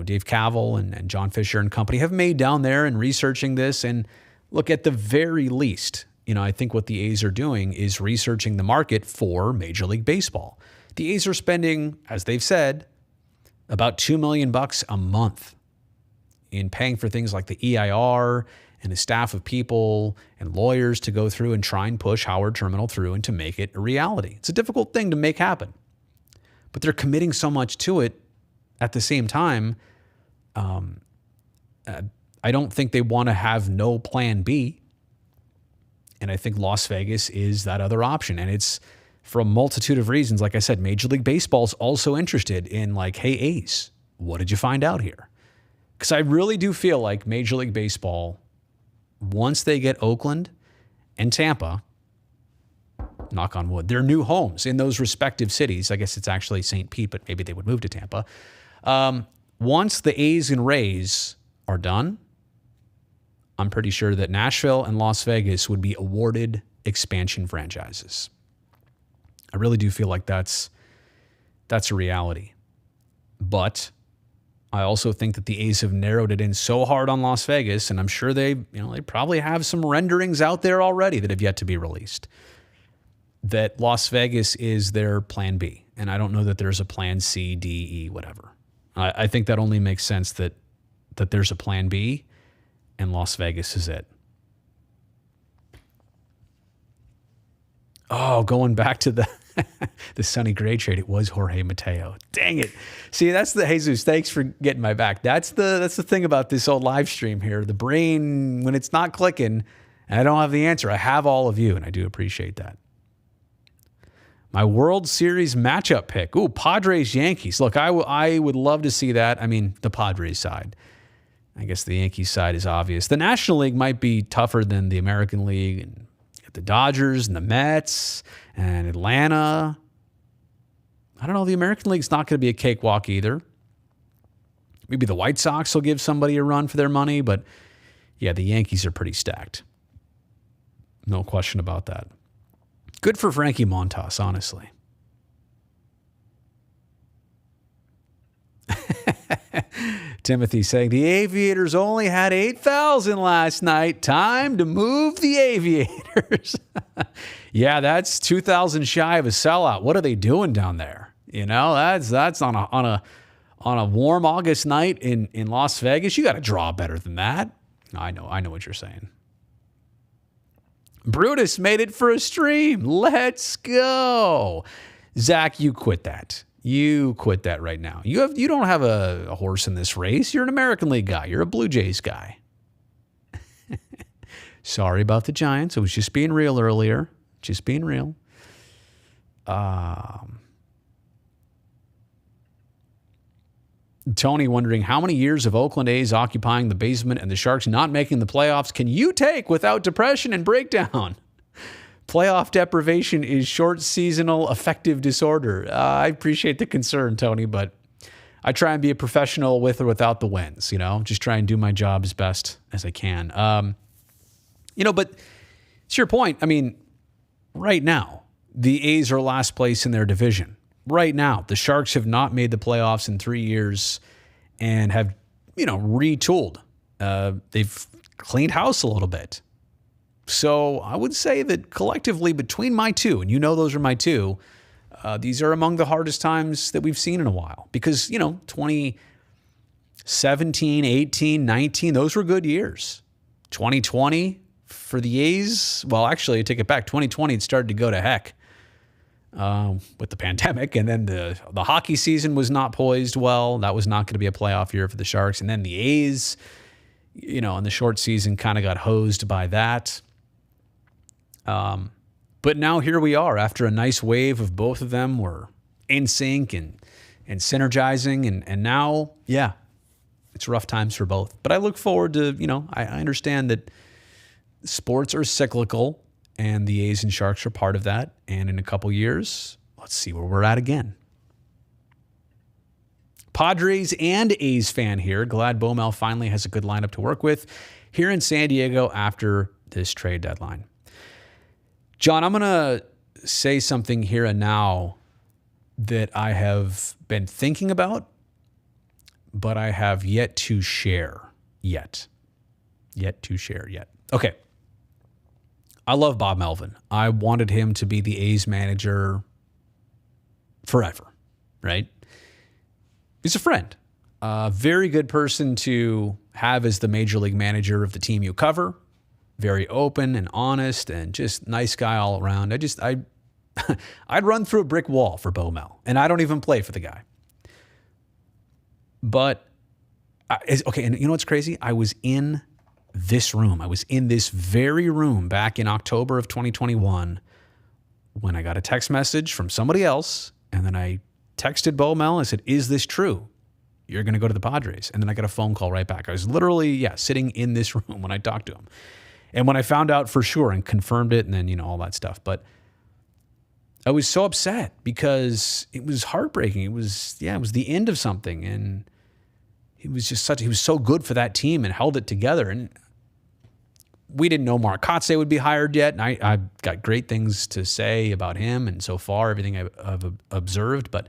Dave Cavill and John Fisher and company have made down there and researching this. And look, at the very least, I think what the A's are doing is researching the market for Major League Baseball. The A's are spending, as they've said, about $2 million a month in paying for things like the EIR and a staff of people and lawyers to go through and try and push Howard Terminal through and to make it a reality. It's a difficult thing to make happen, but they're committing so much to it at the same time. I don't think they want to have no plan B. And I think Las Vegas is that other option. And it's for a multitude of reasons. Like I said, Major League Baseball is also interested in like, hey, A's, what did you find out here? Because I really do feel like Major League Baseball, once they get Oakland and Tampa, knock on wood, their new homes in those respective cities. I guess it's actually St. Pete, but maybe they would move to Tampa. Once the A's and Rays are done, I'm pretty sure that Nashville and Las Vegas would be awarded expansion franchises. I really do feel like that's a reality. But I also think that the A's have narrowed it in so hard on Las Vegas, and I'm sure they probably have some renderings out there already that have yet to be released, that Las Vegas is their plan B. And I don't know that there's a plan C, D, E, whatever. I think that only makes sense that there's a plan B and Las Vegas is it. Oh, going back to the Sonny Gray trade, it was Jorge Mateo. Dang it. See, that's the Jesus. Thanks for getting my back. That's the thing about this old live stream here. The brain, when it's not clicking and I don't have the answer, I have all of you, and I do appreciate that. My World Series matchup pick. Ooh, Padres-Yankees. Look, I would love to see that. I mean, the Padres side. I guess the Yankees side is obvious. The National League might be tougher than the American League, and the Dodgers and the Mets and Atlanta. I don't know. The American League's not going to be a cakewalk either. Maybe the White Sox will give somebody a run for their money, but yeah, the Yankees are pretty stacked. No question about that. Good for Frankie Montas, honestly. Timothy saying, the Aviators only had 8,000 last night. Time to move the Aviators. Yeah, that's 2,000 shy of a sellout. What are they doing down there? You know, that's on a warm August night in Las Vegas. You got to draw better than that. I know what you're saying. Brutus made it for a stream. Let's go. Zach, you quit that. You quit that right now. You don't have a horse in this race. You're an American League guy. You're a Blue Jays guy. Sorry about the Giants. I was just being real earlier. Just being real. Tony wondering how many years of Oakland A's occupying the basement and the Sharks not making the playoffs can you take without depression and breakdown? Playoff deprivation is short seasonal affective disorder. I appreciate the concern, Tony, but I try and be a professional with or without the wins, just try and do my job as best as I can. But to your point, I mean, right now, the A's are last place in their division. Right now, the Sharks have not made the playoffs in 3 years and have, retooled. They've cleaned house a little bit. So I would say that collectively between my two, and those are my two, these are among the hardest times that we've seen in a while. Because, 2017, 18, 19, those were good years. 2020 for the A's, well, actually, I take it back. 2020, it started to go to heck with the pandemic. And then the hockey season was not poised well. That was not going to be a playoff year for the Sharks. And then the A's, in the short season kind of got hosed by that. But now here we are after a nice wave of both of them were in sync and synergizing. And now, yeah, it's rough times for both. But I look forward to, I understand that sports are cyclical and the A's and Sharks are part of that. And in a couple years, let's see where we're at again. Padres and A's fan here. Glad Baumel finally has a good lineup to work with here in San Diego after this trade deadline. John, I'm going to say something here and now that I have been thinking about, but I have yet to share yet. Okay. I love Bob Melvin. I wanted him to be the A's manager forever, right? He's a friend. A very good person to have as the major league manager of the team you cover. Very open and honest and just nice guy all around. I'd run through a brick wall for Baumel, and I don't even play for the guy. But, okay, and you know what's crazy? I was in this room. I was in this very room back in October of 2021 when I got a text message from somebody else, and then I texted Baumel. I said, is this true? You're going to go to the Padres. And then I got a phone call right back. I was literally, sitting in this room when I talked to him. And when I found out for sure and confirmed it and then, all that stuff. But I was so upset because it was heartbreaking. It was the end of something. And he was so good for that team and held it together. And we didn't know Mark Kotze would be hired yet. And I've got great things to say about him and so far everything I've observed. But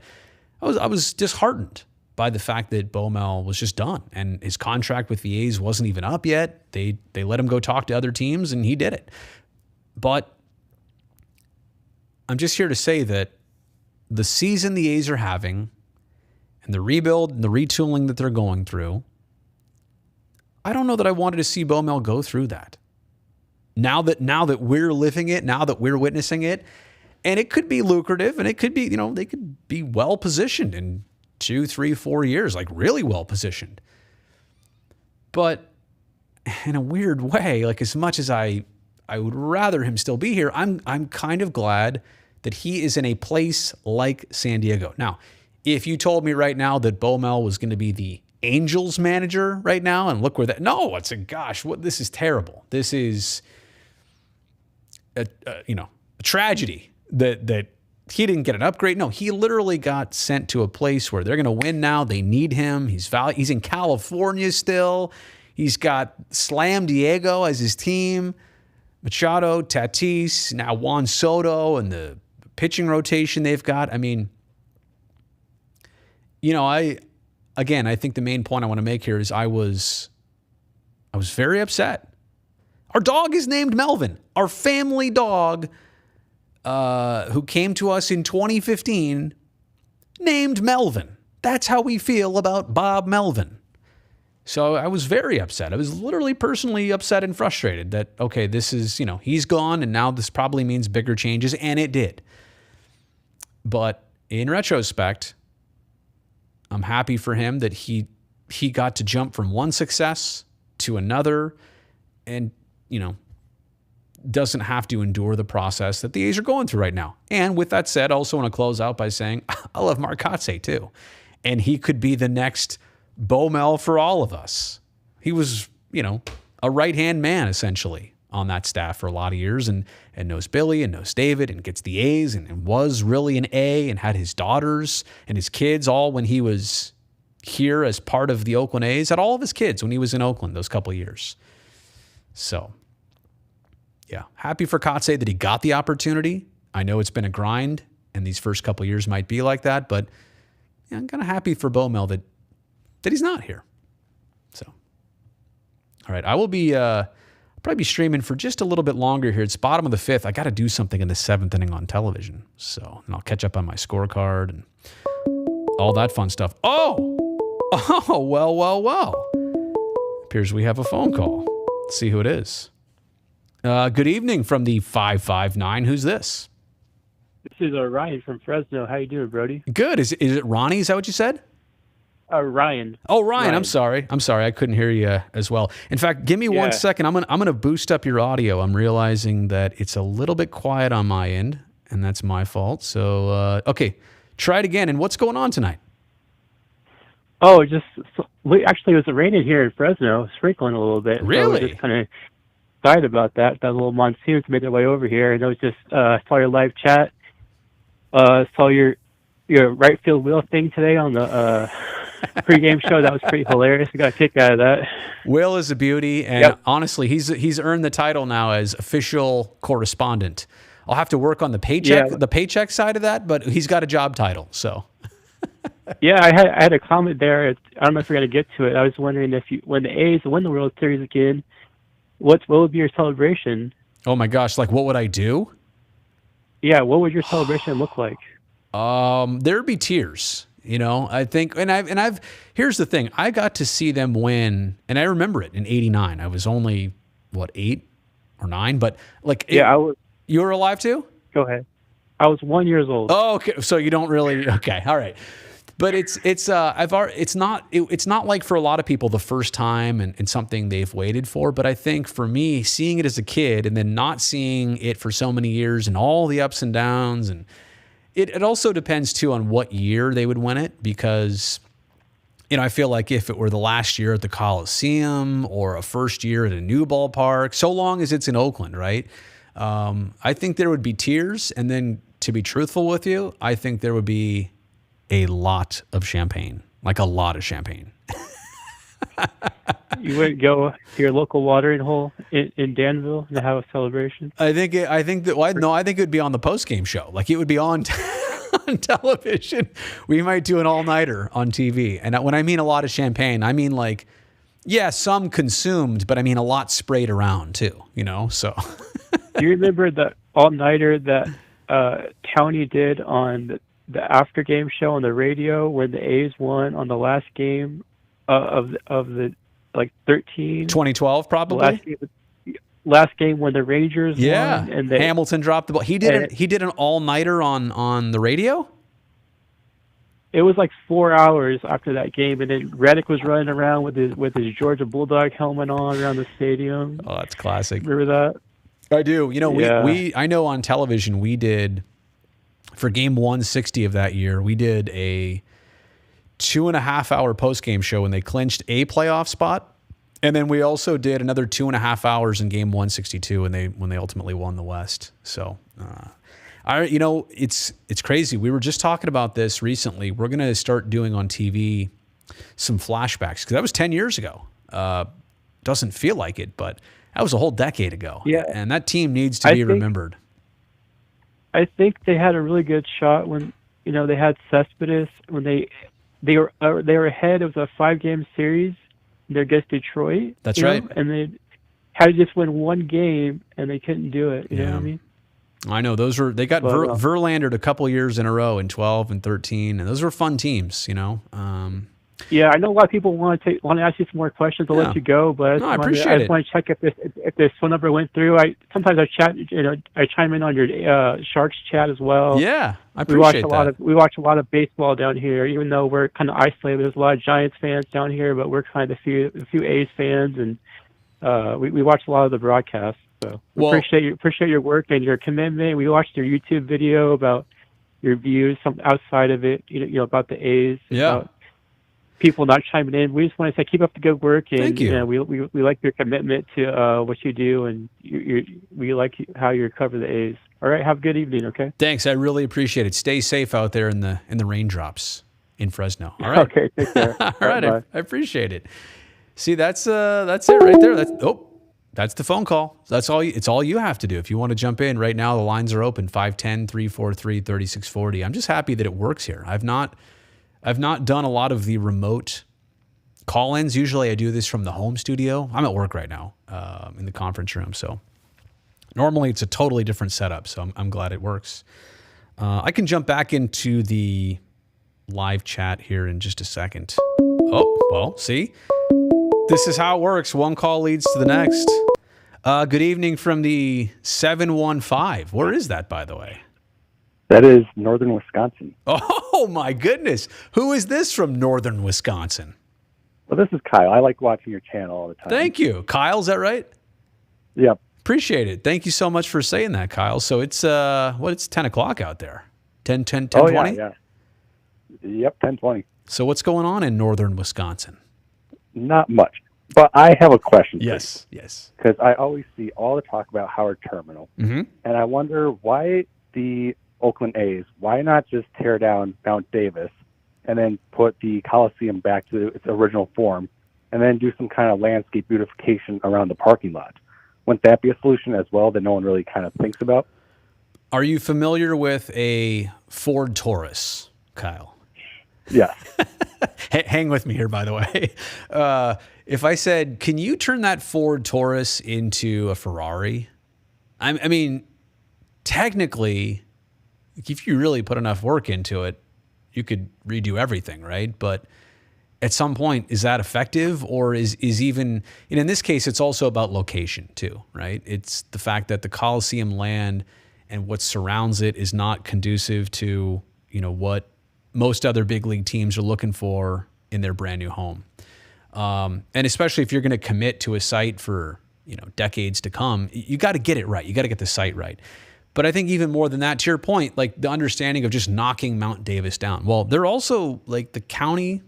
I was disheartened by the fact that Baumel was just done. And his contract with the A's wasn't even up yet. They let him go talk to other teams, and he did it. But I'm just here to say that the season the A's are having and the rebuild and the retooling that they're going through, I don't know that I wanted to see Baumel go through that. Now that we're living it, now that we're witnessing it, and it could be lucrative, and it could be, they could be well positioned in 2, 3, 4 years, like really well positioned. But in a weird way, like as much as I would rather him still be here, I'm kind of glad that he is in a place like San Diego. Now, if you told me right now that Baumel was going to be the Angels manager right now, and look where this is terrible. This is a tragedy that he didn't get an upgrade. No, he literally got sent to a place where they're going to win now. They need him. He's in California still. He's got Slam Diego as his team. Machado, Tatis, now Juan Soto, and the pitching rotation they've got. I mean, I think the main point I want to make here is I was very upset. Our dog is named Melvin. Our family dog, who came to us in 2015, named Melvin. That's how we feel about Bob Melvin. So I was very upset. I was literally personally upset and frustrated that, okay, this is, he's gone, and now this probably means bigger changes, and it did. But in retrospect, I'm happy for him that he got to jump from one success to another and, doesn't have to endure the process that the A's are going through right now. And with that said, I also want to close out by saying I love Mark Kotze too. And he could be the next Baumel for all of us. He was, a right-hand man essentially on that staff for a lot of years and knows Billy and knows David and gets the A's and was really an A and had his daughters and his kids all when he was here as part of the Oakland A's, had all of his kids when he was in Oakland those couple of years. So, yeah, happy for Kotze that he got the opportunity. I know it's been a grind and these first couple of years might be like that, but I'm kind of happy for Baumel that he's not here. So, all right, I will be probably be streaming for just a little bit longer here. It's bottom of the fifth. I got to do something in the seventh inning on television. So, and I'll catch up on my scorecard and all that fun stuff. Oh, well. Appears we have a phone call. Let's see who it is. Good evening from the 559. Who's this? This is Ryan from Fresno. How you doing, Brody? Good. Is it Ronnie? Is that what you said? Ryan. Oh, Ryan. I'm sorry. I couldn't hear you as well. In fact, give me 1 second. I'm gonna boost up your audio. I'm realizing that it's a little bit quiet on my end, and that's my fault. So, okay, try it again. And what's going on tonight? Oh, actually, it was raining here in Fresno, sprinkling a little bit. Really? So we're just kind of excited about that. That little monsoons made their way over here, and it was just saw your live chat. Saw your right field wheel thing today on the pregame show. That was pretty hilarious. I got a kick out of that. Will is a beauty, and honestly, he's earned the title now as official correspondent. I'll have to work on the paycheck side of that, but he's got a job title. So, yeah, I had a comment there. I don't know if we're gonna get to it. I was wondering if when the A's win the World Series again, what would be your celebration? Oh my gosh, like what would I do? Yeah, what would your celebration look like? There'd be tears. I think, and here's the thing. I got to see them win, and I remember it in '89. I was only, 8 or 9, but you were alive too? Go ahead. I was 1 year old. Oh, okay. So you don't really, okay. All right. But it's not like for a lot of people the first time and something they've waited for. But I think for me, seeing it as a kid and then not seeing it for so many years and all the ups and downs, and it also depends too on what year they would win it, because I feel like if it were the last year at the Coliseum or a first year at a new ballpark, so long as it's in Oakland, right? I think there would be tears, and then to be truthful with you, I think there would be a lot of champagne, like a lot of champagne. You wouldn't go to your local watering hole in Danville to have a celebration? I think it would be on the post game show. Like it would be on on television. We might do an all nighter on TV. And when I mean a lot of champagne, I mean like, yeah, some consumed, but I mean a lot sprayed around too. So. Do you remember the all nighter that Townie did on the after game show on the radio when the A's won on the last game of the like 13 2012 probably last game when the Rangers won and Hamilton dropped the ball. He did an all-nighter on the radio. It was like 4 hours after that game, and then Reddick was running around with his Georgia Bulldog helmet on around the stadium. Oh, that's classic. Remember that? I do. I know on television we did for game 160 of that year, we did a 2.5 hour post-game show when they clinched a playoff spot. And then we also did another 2.5 hours in game 162 when they ultimately won the West. So, it's crazy. We were just talking about this recently. We're going to start doing on TV some flashbacks because that was 10 years ago. Doesn't feel like it, but that was a whole decade ago. Yeah. And that team needs to be remembered. I think they had a really good shot when, they had Cespedes when they were ahead. It was a 5-game series. They're against Detroit. That's right. And they had to just win one game, and they couldn't do it. You know what I mean? I know they got Verlandered a couple years in a row in 12 and 13, and those were fun teams. Yeah, I know a lot of people want to ask you some more questions. I'll let you go, but I appreciate it. I just want to check if this phone number went through. Sometimes I chime in on your Sharks chat as well. Yeah, I appreciate that. We watch a lot of baseball down here, even though we're kind of isolated. There's a lot of Giants fans down here, but we're kind of a few A's fans, and we watch a lot of the broadcasts. So appreciate your work and your commitment. We watched your YouTube video about your views, some outside of it, about the A's. Yeah. About people not chiming in. We just want to say keep up the good work, and thank you. We like your commitment to what you do, and we like how you cover the A's. All right, have a good evening. Okay. Thanks, I really appreciate it. Stay safe out there in the raindrops in Fresno. All right. Okay, take care. All right, I appreciate it. See, that's it right there. That's the phone call. That's all. It's all you have to do if you want to jump in right now. The lines are open 510-343-3640. I'm just happy that it works here. I've not done a lot of the remote call-ins. Usually I do this from the home studio. I'm at work right now in the conference room. So normally it's a totally different setup. So I'm glad it works. I can jump back into the live chat here in just a second. Oh, well, see? This is how it works. One call leads to the next. Good evening from the 715. Where is that, by the way? That is northern Wisconsin. Oh, my goodness. Who is this from northern Wisconsin? Well, this is Kyle. I like watching your channel all the time. Thank you. Kyle, is that right? Yep. Appreciate it. Thank you so much for saying that, Kyle. So it's, it's 10 o'clock out there. 10, 20? Yeah. Yep, 10:20. So what's going on in northern Wisconsin? Not much. But I have a question. Yes. Because I always see all the talk about Howard Terminal. Mm-hmm. And I wonder why the Oakland A's, why not just tear down Mount Davis and then put the Coliseum back to its original form and then do some kind of landscape beautification around the parking lot? Wouldn't that be a solution as well that no one really kind of thinks about? Are you familiar with a Ford Taurus, Kyle? Yeah. Hang with me here, by the way. If I said, can you turn that Ford Taurus into a Ferrari? I mean, technically, if you really put enough work into it, you could redo everything, right? But at some point, is that effective? Or is even, and in this case, it's also about location too, right? It's the fact that the Coliseum land and what surrounds it is not conducive to, what most other big league teams are looking for in their brand new home. And especially if you're going to commit to a site for, decades to come, you got to get it right. You got to get the site right. But I think even more than that, to your point, like the understanding of just knocking Mount Davis down. Well, they're also like the county,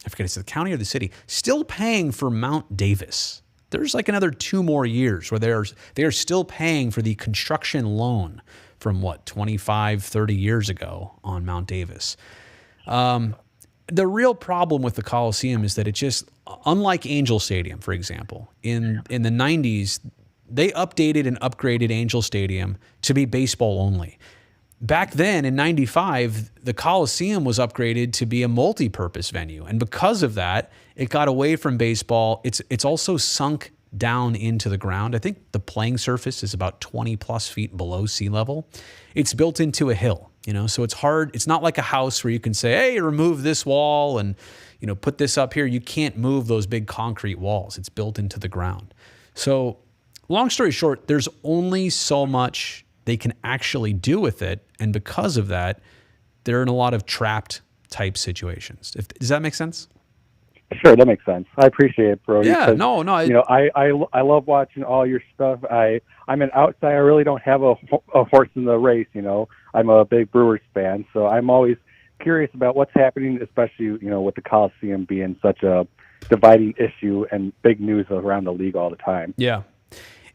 I forget, it's the county or the city, still paying for Mount Davis. there's like another 2 more years where they are still paying for the construction loan from 25, 30 years ago on Mount Davis. The real problem with the Coliseum is that it just, unlike Angel Stadium, for example, in the 90s, they updated and upgraded Angel Stadium to be baseball only. Back then, in 95, the Coliseum was upgraded to be a multi-purpose venue. And because of that, it got away from baseball. It's also sunk down into the ground. I think the playing surface is about 20 plus feet below sea level. It's built into a hill, so it's hard. It's not like a house where you can say, hey, remove this wall and, put this up here. You can't move those big concrete walls. It's built into the ground. So long story short, there's only so much they can actually do with it. And because of that, they're in a lot of trapped type situations. Does that make sense? Sure, that makes sense. I appreciate it, Brody. Yeah, no. I love watching all your stuff. I'm an outsider. I really don't have a horse in the race. I'm a big Brewers fan, so I'm always curious about what's happening, especially with the Coliseum being such a dividing issue and big news around the league all the time. Yeah,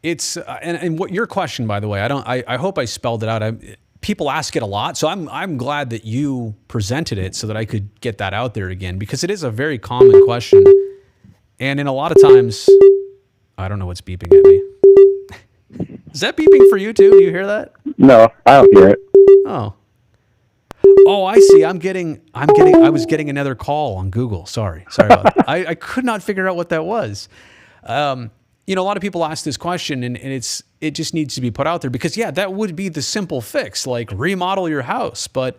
it's and what your question, by the way, I hope I spelled it out. People ask it a lot, so I'm glad that you presented it so that I could get that out there again, because it is a very common question, and in a lot of times, I don't know what's beeping at me. Is that beeping for you too? Do you hear that? No, I don't hear it. Oh, I see. I was getting another call on Google. Sorry about that. I could not figure out what that was. A lot of people ask this question, and it just needs to be put out there because, yeah, that would be the simple fix, like remodel your house. But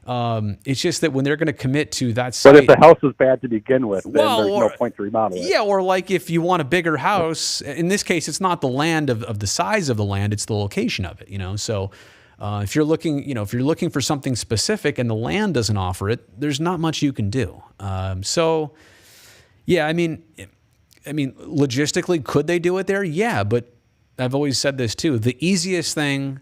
it's just that when they're going to commit to that site. But if the house was bad to begin with, then there's no point to remodel it. Yeah, or like if you want a bigger house, in this case, it's not the land of the size of the land, it's the location of it, So if you're looking for something specific and the land doesn't offer it, there's not much you can do. Yeah, I mean, logistically, could they do it there? Yeah, but I've always said this too. The easiest thing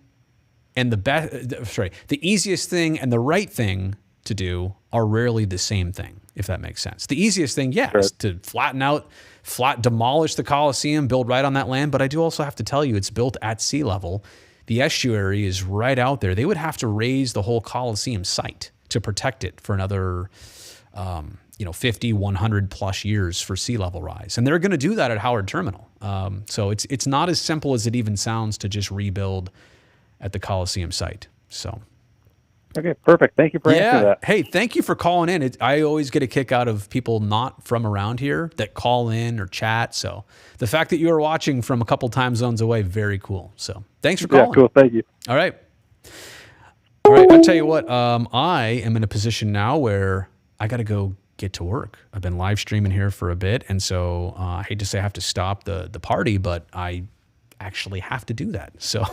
and the easiest thing and the right thing to do are rarely the same thing, if that makes sense. The easiest thing, is to demolish the Coliseum, build right on that land. But I do also have to tell you, it's built at sea level. The estuary is right out there. They would have to raise the whole Coliseum site to protect it for another 50, 100 plus years for sea level rise. And they're going to do that at Howard Terminal. So it's not as simple as it even sounds to just rebuild at the Coliseum site. So. Okay, perfect. Thank you for answering that. Hey, thank you for calling in. I always get a kick out of people not from around here that call in or chat. So the fact that you are watching from a couple time zones away, very cool. So thanks for calling. Yeah, cool. Thank you. All right. I'll tell you what, I am in a position now where I got to go get to work. I've been live streaming here for a bit, and so I hate to say I have to stop the party, but I actually have to do that. So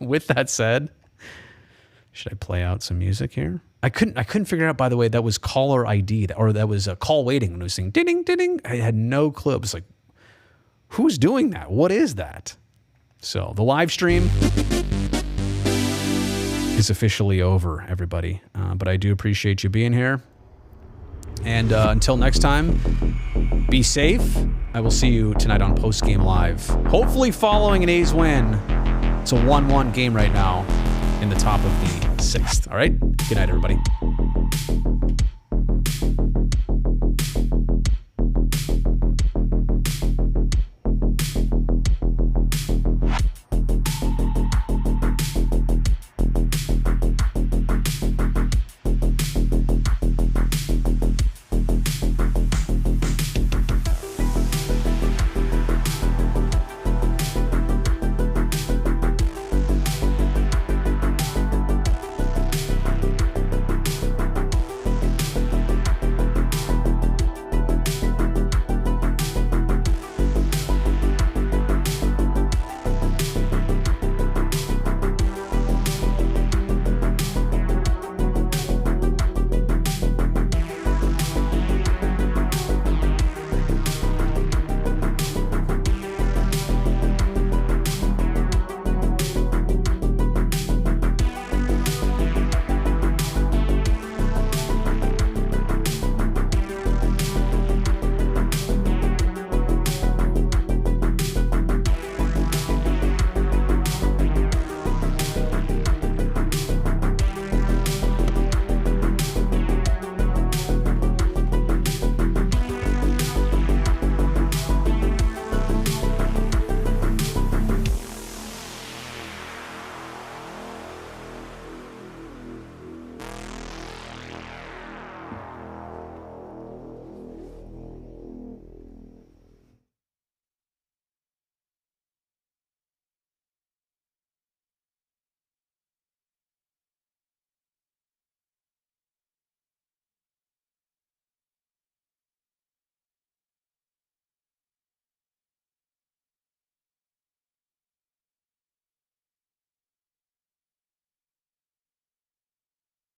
with that said, should I play out some music here? I couldn't figure out, by the way, that was caller ID, or that was a call waiting when it was saying ding ding ding. I had no clue. It was like, who's doing that? What is that? So the live stream is officially over, everybody. But I do appreciate you being here. And until next time, be safe. I will see you tonight on Post Game Live. Hopefully following an A's win. It's a 1-1 game right now in the top of the 6th. All right? Good night, everybody.